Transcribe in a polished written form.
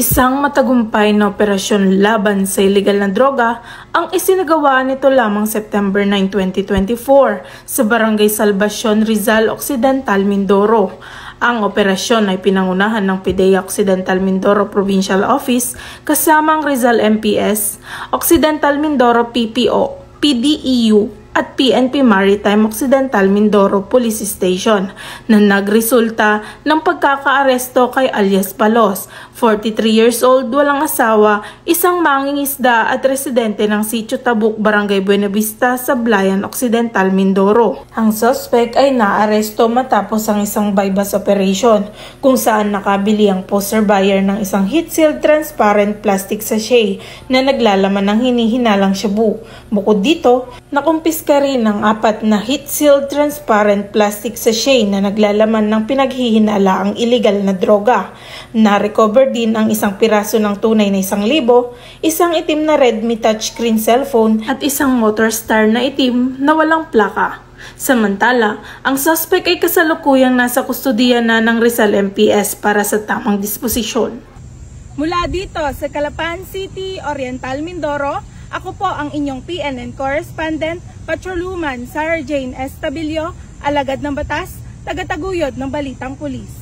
Isang matagumpay na operasyon laban sa illegal na droga ang isinagawa nito lamang September 9, 2024 sa Barangay Salvacion, Rizal Occidental, Mindoro. Ang operasyon ay pinangunahan ng PIDEA Occidental Mindoro Provincial Office kasama ang Rizal MPS, Occidental Mindoro PPO, PDEU, at PNP Maritime Occidental Mindoro Police Station na nagresulta ng pagkakaaresto kay alias Palos, 43 years old, walang asawa, isang mangingisda at residente ng Sitio Tabuk, Barangay Buenavista, Sablayan Occidental, Mindoro. Ang suspect ay naaresto matapos ang isang bypass operation kung saan nakabili ang poster buyer ng isang heat-sealed transparent plastic sachet na naglalaman ng hinihinalang shabu. Bukod dito, nakumpiska rin ng 4 na heat-sealed transparent plastic sachet na naglalaman ng pinaghihinalaang illegal na droga. Na-recover din ang isang piraso ng tunay na 1,000, isang itim na Redmi touchscreen cellphone at isang Motorstar na itim na walang plaka. Samantala, ang suspect ay kasalukuyang nasa kustudiya na ng Rizal MPS para sa tamang disposisyon. Mula dito sa Calapan City, Oriental, Mindoro, ako po ang inyong PNN correspondent, Patrolwoman Sarah Jane Estabilio, alagad ng batas, tagataguyod ng Balitang Pulis.